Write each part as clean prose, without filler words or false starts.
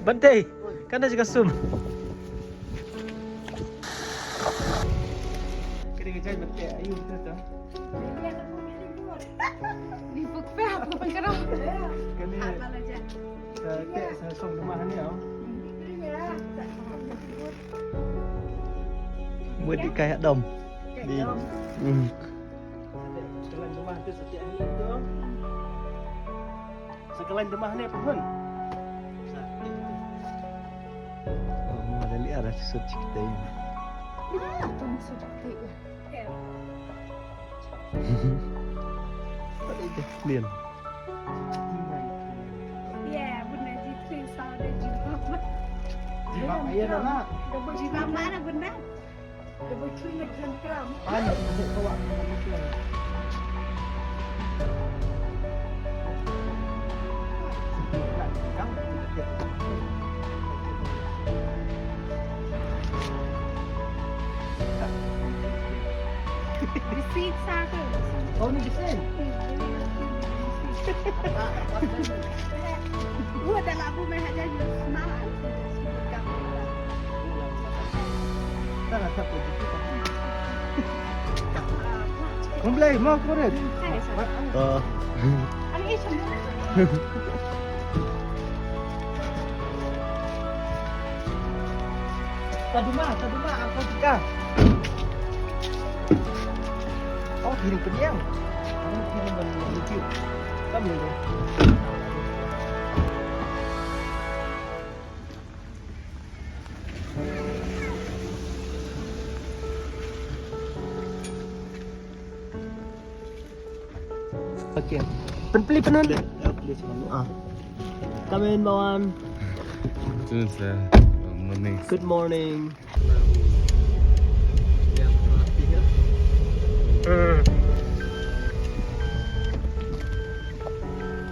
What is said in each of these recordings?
Bantai, kan ada juga sum. Kira kerja bantai, ayu betul tak? Di bukti apa pengkerap? Kini saya sum rumah ni oh. Buat di kayak dom. Di. Sekalian rumah tu setiap hari tu. Sekalian rumah ni pun. Oh, ada lihat ada sesuatu kita ini. Itu masuk bukti. Ada itu lian. Ya, benar jitu saudara jilbab. Jilbab ayah dah nak. Jilbab mana benar? Double clean kram. Ani saya bawa kamu tu. Receipt satu. Oh ni desain. Gua dah labu meh aja semangat. Tak nak siapa itu. Komplek mau korek. Oh. Ani isu. Taduma apa jika? Oh, kirim ke dia. Kamu kirim dari YouTube. Kamu itu. Okey. Penpeli penon. Ah. Come in, Bawan. Betul sir. Morning. Good morning.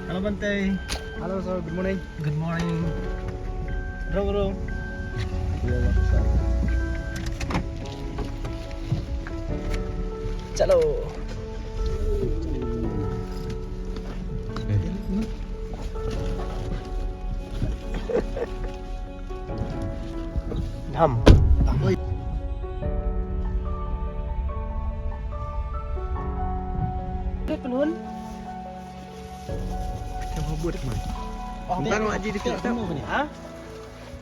Halo Bantai. Halo sir, good morning. Good morning. Bro. Chalo. Ham. Oi. Dia penun. Kamu buat mana? Bukan mak jadi dekat tamu punya. Ha?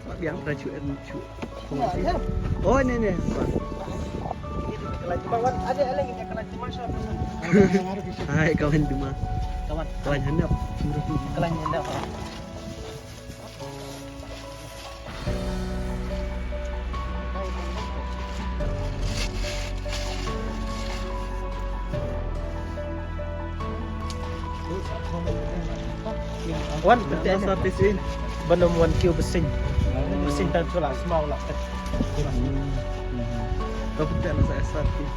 Mak biang racuan cu. Oh ni. Kawan ada lagi dia kawan cuma shot. Hai kawan cuma. Kawan handap. Kawan handap. Wan, betul ni. Service Benam wan kiu bersih. Bersih dan sulah semua lah. Kau betul nak saya service.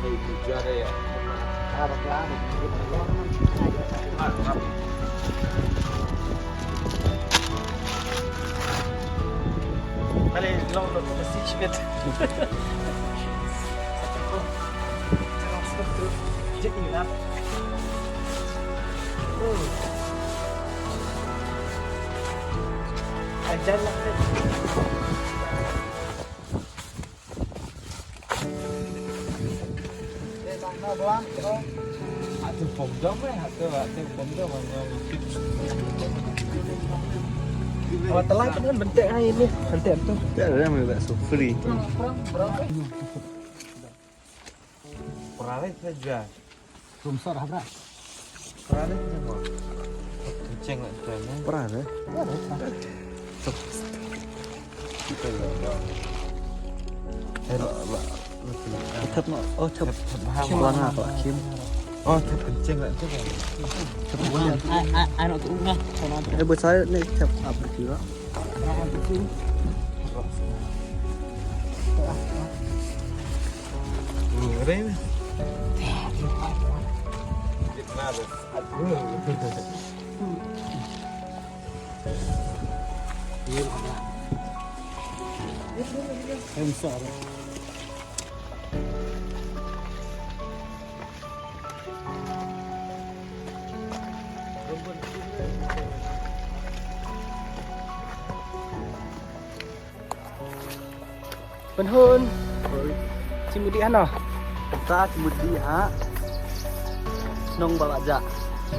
Itu juara ya. Harap lah. Allez, long bersih sikit. Jadi lah. Ajar lah. Itu bom dom atau bom dom Awak telah kan bentuk air ni. Bentuk tu. tak ada yang bakso free. Peralatan saja. Rumsor apa? Peralatan saja. Kencing nak sana. Peralatan. Kita dah. Thấp nó, thấp Kim quang à, Kim. Thấp kencing nak tu. Thấp quang. Ai nó cũng nghe. Cái bữa sáng này thấp ập được chứ đó. Ngeri ni. Kenapa? Em sợ đấy. Bên hôn Chị mùi đi ăn nào Ta mudi ha. Nong bala ja.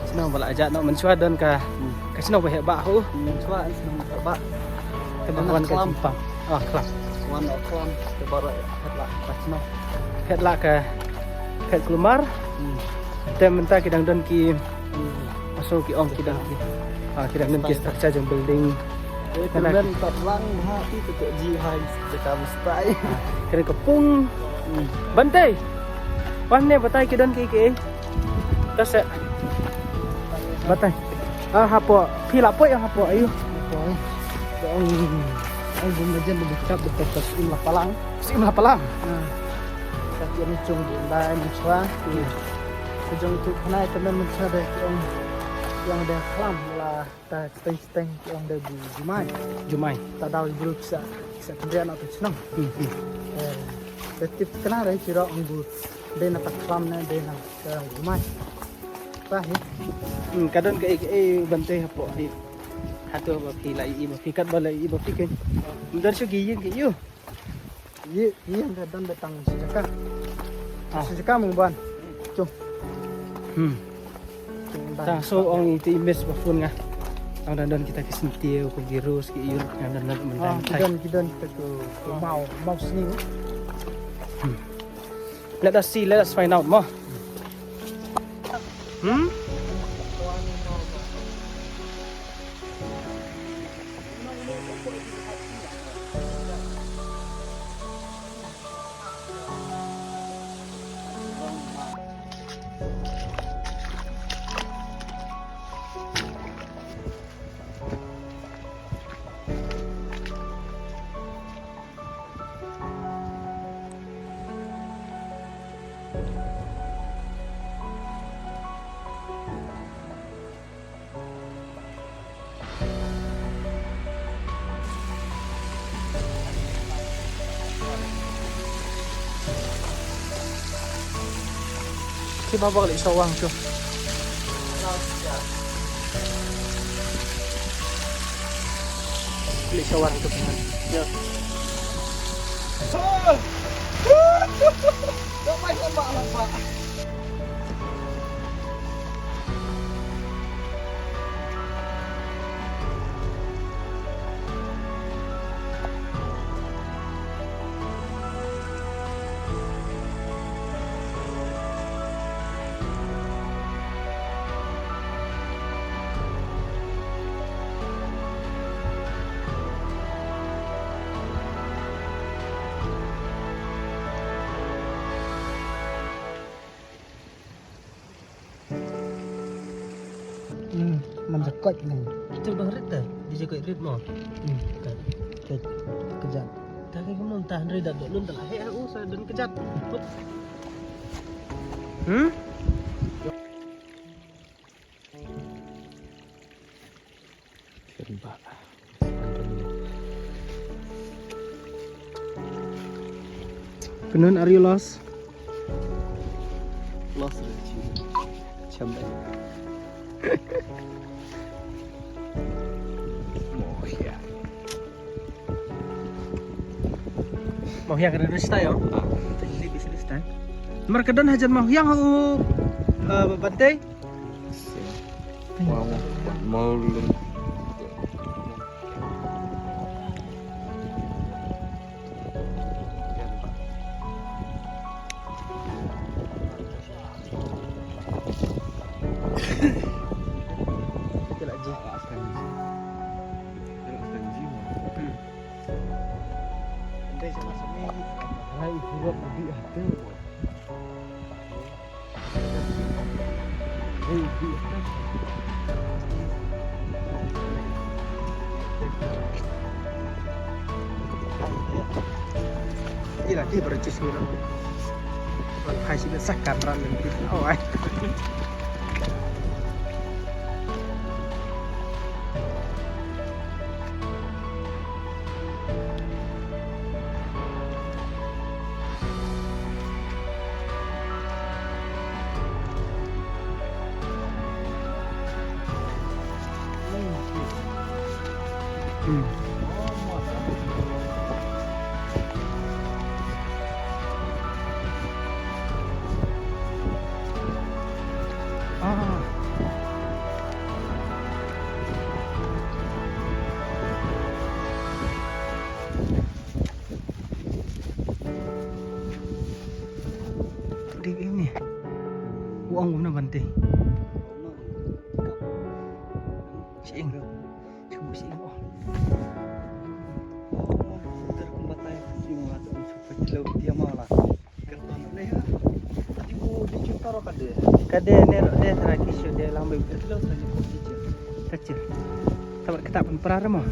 Senang bala aja nak mencuat dan ka senang bahaya bak hu Cuma senang ba. teman-teman ke Jepang. Ah, kelak. Wan oklam ke bara hetla pasno. Het lah ke kelumar. Tem mentah kidang dan ki masuk ki ong kidang ki. Ah, kidang dan ki structure jeng building. Kemudian terlang hati tutuk jihad dekat mustai. Kira kepung. Bantai. Wanne batai kidang ki ki. Tas batai. Ah, hapo. Pila po yang hapo ayo. Ong ai bum najan lebih cap dekat tas imlah palang. Imlah palang. Tapi ini cung dai mencuat. Kujung tu kena teman mencuat yang ada kelam lah ta steng yang ada di Jumai tak tahu dulu bisa kerjaan atau senang tapi kena dari kira anggur dia nak kelam na dia nak Jumai apa kadang ke bantai apa di hatu apa pilai ibu pikat balai ibu pikin mudar sugi ye yang kadang datang sejaka mengban cung ta so ong itu imes bafun nga ang dandan kita ke sentia ko virus ke iun yang dandan mendan kita ke mau sini let us find out more si bawa balik sawang tu beli sawang tu ya lombaมันจะกดหนึ่งจะบังริดแต่ดิจะกดริดมั้งkejap tapi kamu tahan ridat dulu telah saya dan kejap Penun, are you lost? Lost Chambai. Mau yang kena stay yo. Ini bisa di stay. Mereka dan hajan mau yang bantai. Mau Ini lagi berjus ni lah. Hai sih sakar ran nanti. Oh, ay. uang guna bante. Siing. Cuba siing. Oh. Terkumbatai semua tu supaya laut dia malah. Kerja ni ha. Ibu dicinta rokan dia. Kade nero de terakhir show dia lambai betul saja kopi je. Kecil. Tamat kita pun pernah mah.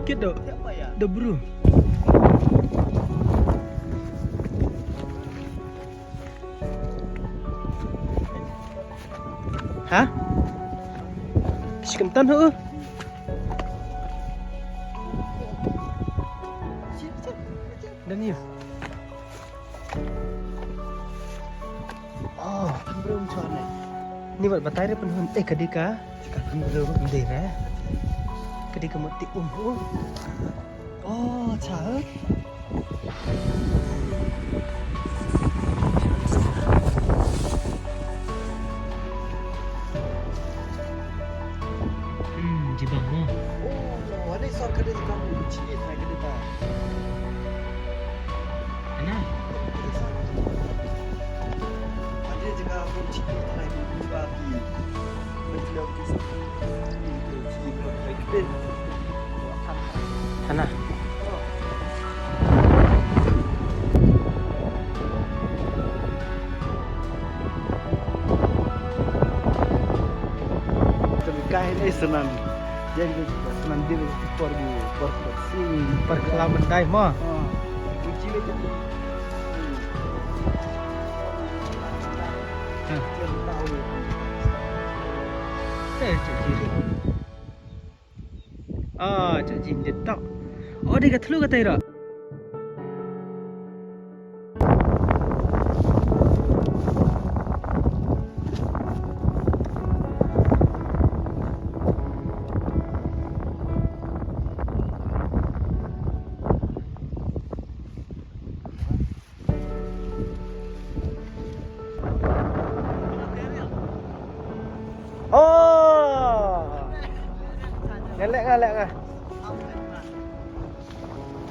Kita dah bro. Hah? Sekentan tu. Dan ni. Oh, Belum sana. ni buat batai dia penuh. Kadika. Sekarang belum. Ndeh eh. Kadika mau ti tu. Oh, cah. Jibang mo. Oh, ada sor kada juga kunci tak kada tak. Ana. Ada juga kunci tak juga api. Betul ke sah. Kunci kalau baik ben. Ana. Terkait ini senang. Jadi senang dia pergi sini. Perkelaman dai mo. Kunci lagi. Ah, cak jin dia tak. Oh, dia kata lu kata ira. Oh. Ngelak ngah.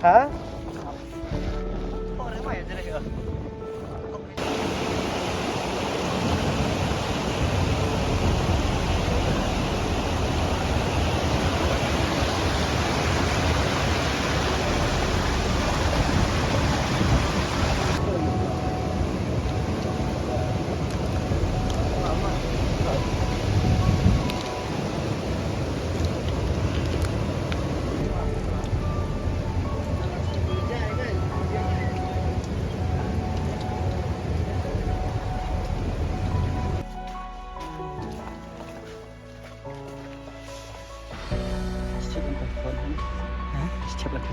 Ha? Orang mana jadi ke? Siapa lagi?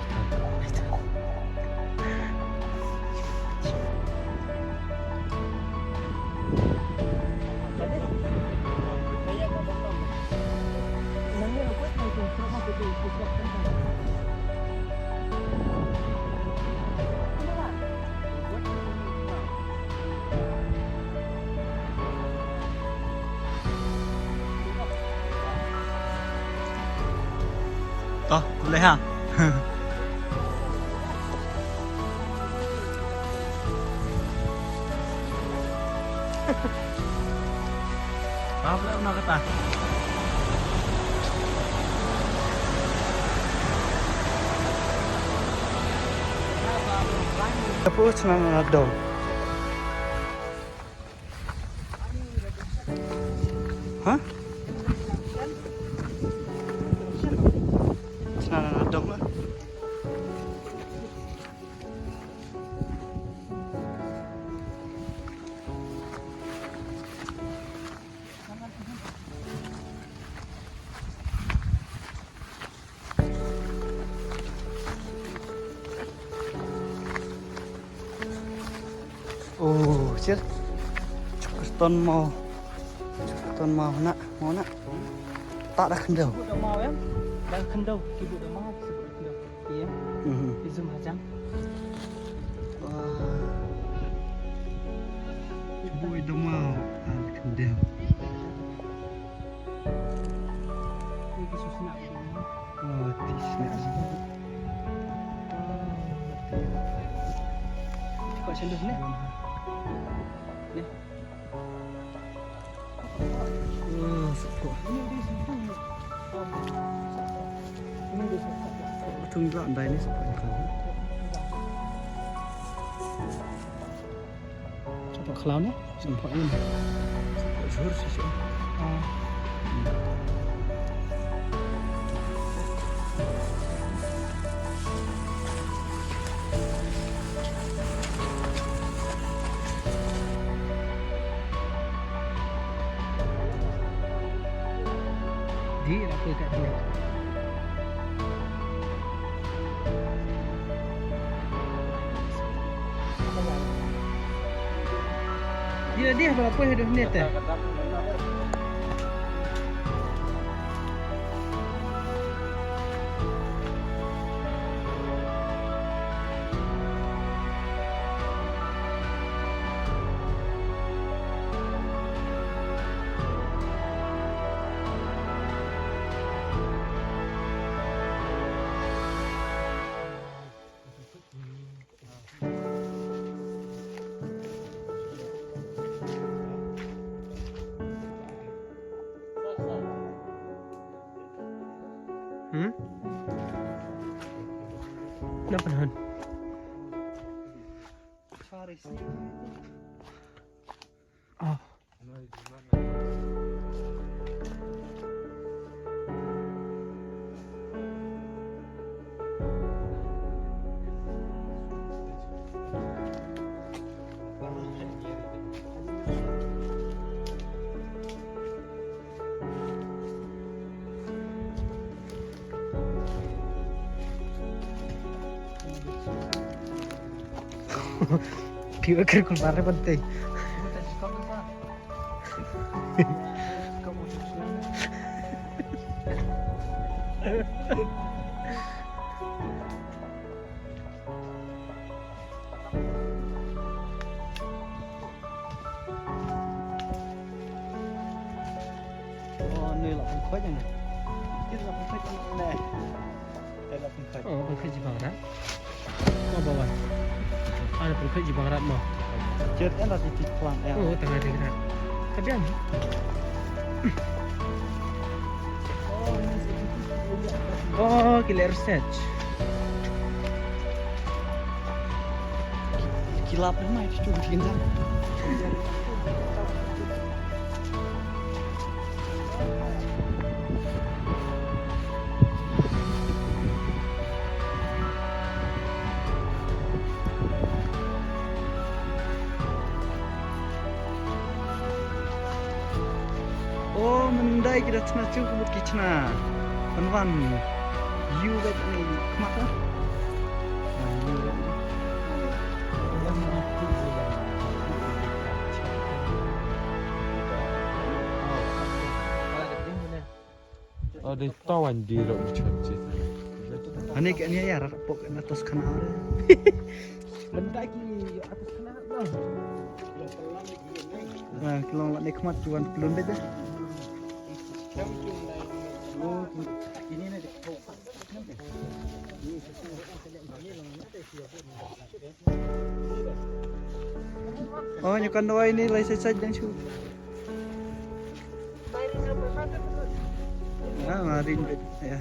Toh, boleh ha? Apa nak kata? Apa senang ada? Hah? Senang ada lah. Oh, cer. Ton mau nak, tak dah kendau. Ibu dah mau ya? Dah kendau, ibu dah mau sebut kendau. Iya. Di zoom aja. Wah. Ibu itu mau kendau. Kok senduh ni? Ni. Support. Ini dia senduh. Ini dia senduh. Tung pula andai ni support kan. Support clown ni? Support ni. Jujur sih. Dia apa kat dia? Dia berapa hidup ni teh? Kenapa Han? Faris. Oh. Piwa ker kulare penting. Oh, ni lah pengkoi ni. Ini lah pengkoi ni. Đây là pengkoi. Oh, pengkoi Jepang Rat. Mau bawa. Ada pengkoi Jepang Rat mau. Chết là titik pelan ya. Oh, tengah Rat. Tapi an. Oh, killer research. Kilap ni mai cuci bikin jam. Oh, mendai kita cina cukup kicna. Penwan, you bet ni kemana? You bet ni. Ada tawan di rak macam tu. Ani ke ni ya rapok na atas kanal. Mendaki atas kenal dah. Nah, kalau nak nikmat cuan pelun beda. Ini ni oh, nyukan doa ini lai saja dan cu. Ah, mari ya.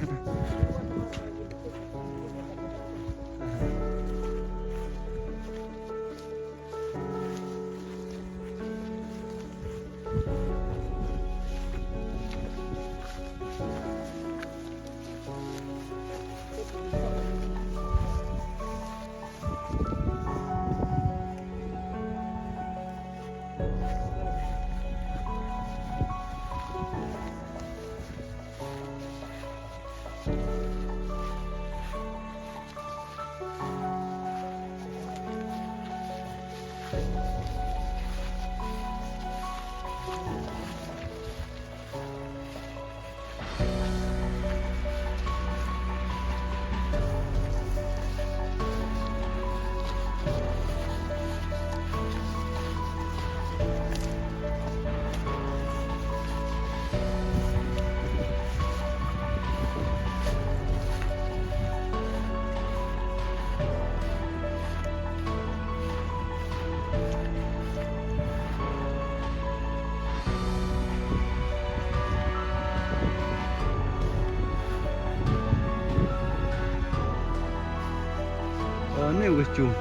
bagus cung.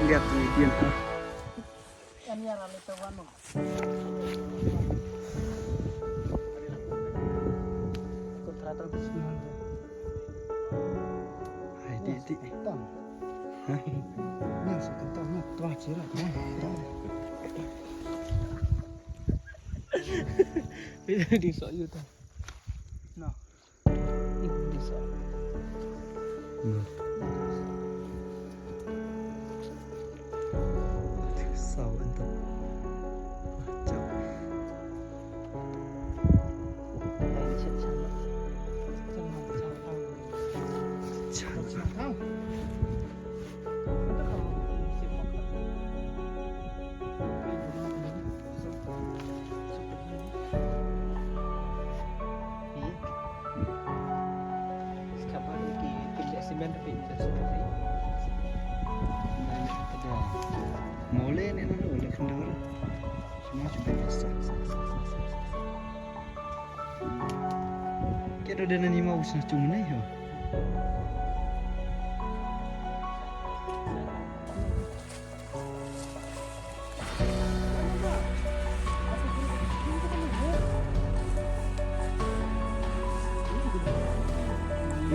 Lihat di video. Hai di. Hah? Yang sebentar tuh cirat. Bisa disok itu. Nah. Ini disok. Sao entah. Mulai ni nak boleh kendor. Semua cuba masak. Kira dia ni mau usah cuma ni yo.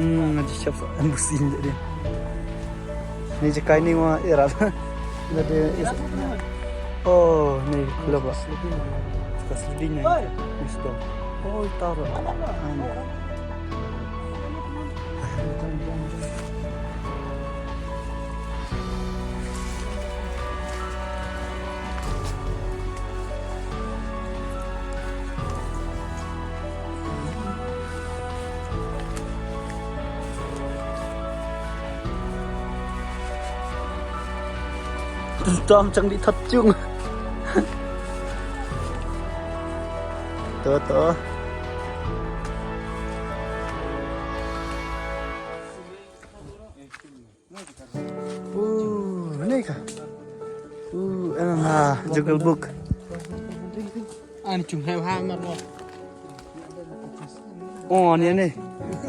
Nanti siap musim jadi. Ni jika ini mah era. Ada oh, ni kenapa? Kas lebihnya. Isto. Oh, taruh. Tóm chẳng đi thật chung. Tớ ini kah? Enak juggle book. Ani chung hai hammer lo. Oh, ni.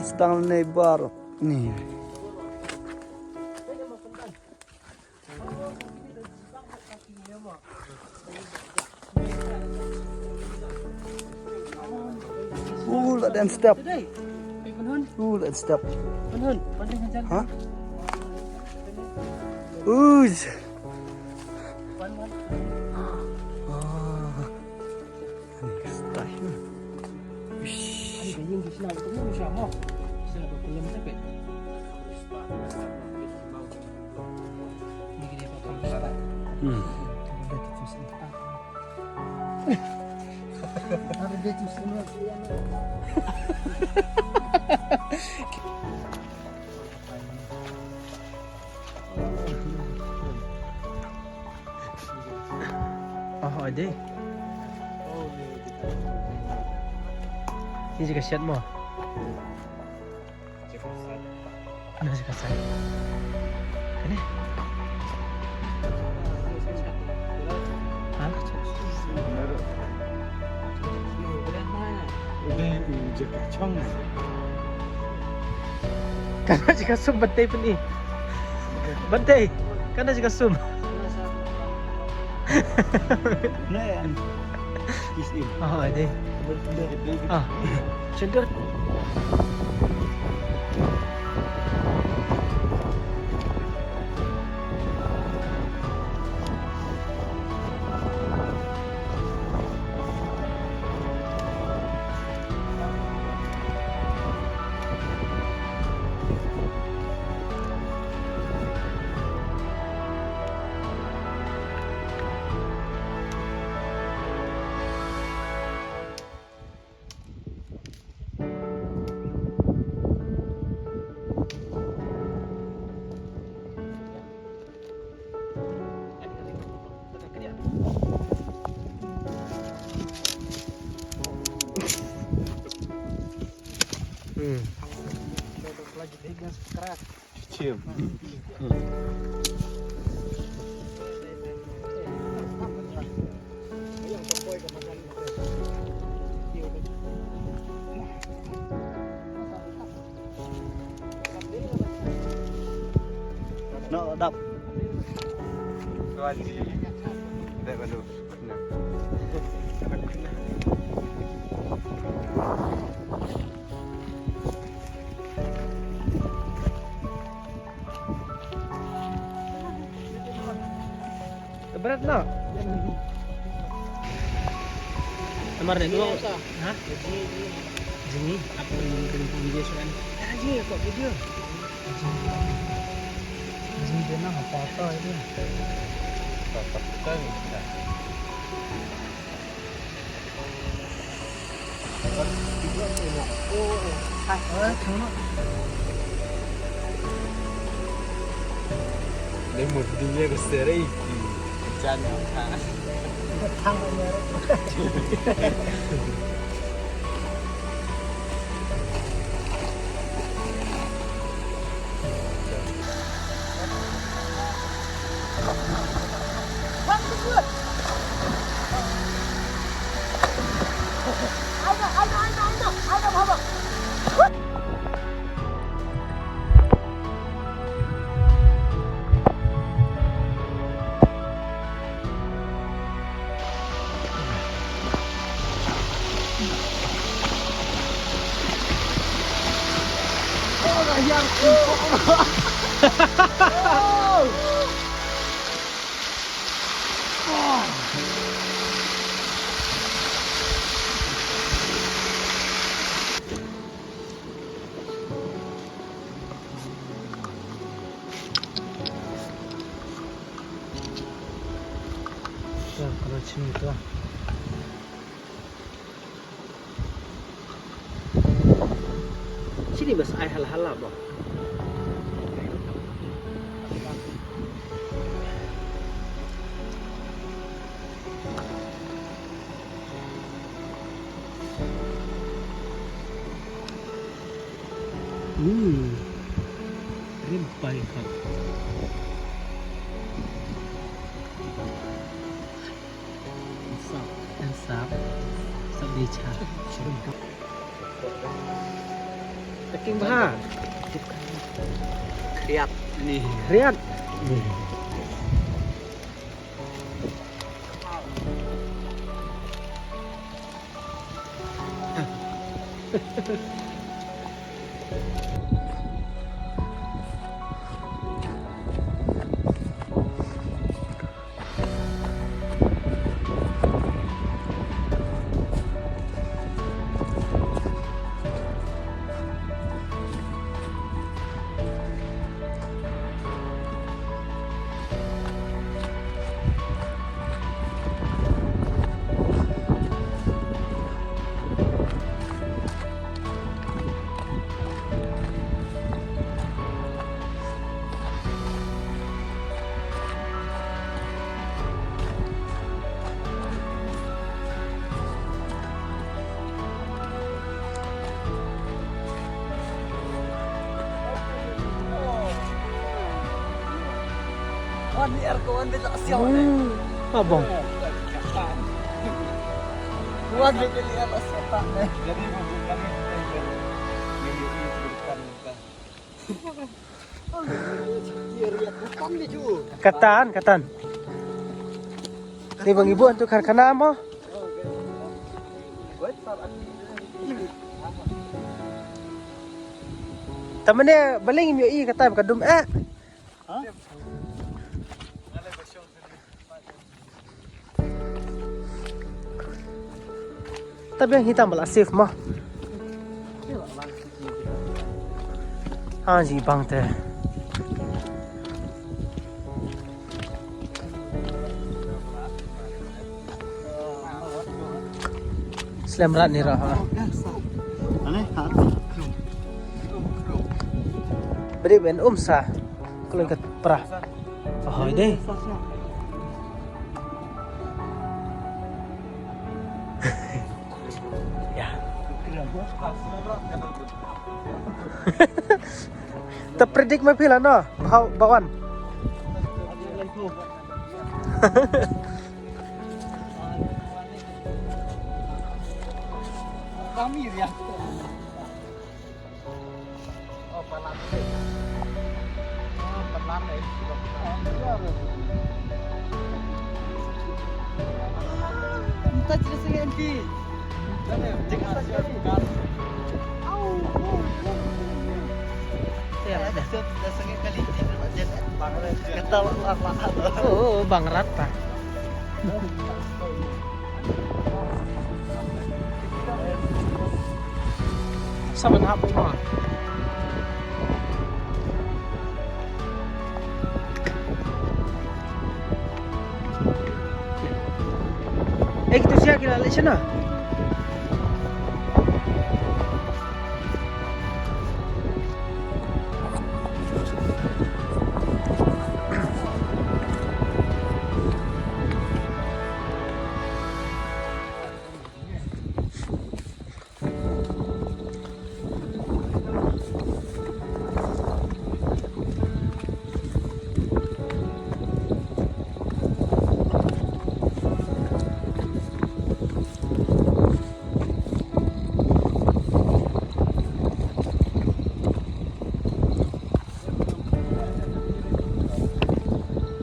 Stang ni baru. Ni. Let them step. Let's step. Huh? Ooh. Oh, ada. Ini juga set mo. Ano juga set? Ini. Hah? Udah jaga cong. Karena jika sum bantai pun ni. Bantai. Karena jika sum. Nah, kisim. Oh, ada. Ah, cendera. Lagi gas keras. Cium. Nó đập. Kawan di. Dek baru. Berat no? Amar deh dua. Hah? Jini apa yang video soal? Jini kok video. Jini dia nak foto itu. Foto kan. Để một dia ke seri jangan Thang короче, не то. Sini bas ai hal-hal apa? Rimpai kan. Sap dicha. Taking bah. Kriat nih. Lihat. Wan ni kawan dia tak siap ni. Abang. Wan dia beli apa siapa ni. Jadi bukan Dia riat bukan dia cu. Katan. Ni bang ibu untuk karkana mo. Tamane baling yo i kata kadum Tapi yang hitam bala safe mah. Ji bang teh. Selamat ni rah. Aneh hat. Beri ben sa. Kalau kat perah. Oh deh. Ya. Terpredik mai pila no. Bawan. Kami ya. Oh, pelan. Oh, pelan ya. Kita cerita nanti. Jangan saja kan. Ya, Ada dasarnya kali ini Bangrat. Kata apa atau? oh, Bang Rata. Sama hapon mo. Itu siya kilala siya na.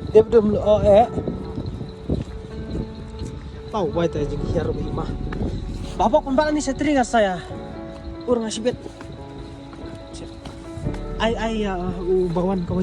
Dia belum tahu baik aja hiar rumah. Bapak kembali nih setringa saya. Urang ngasih bet. Ai ya bawan kau.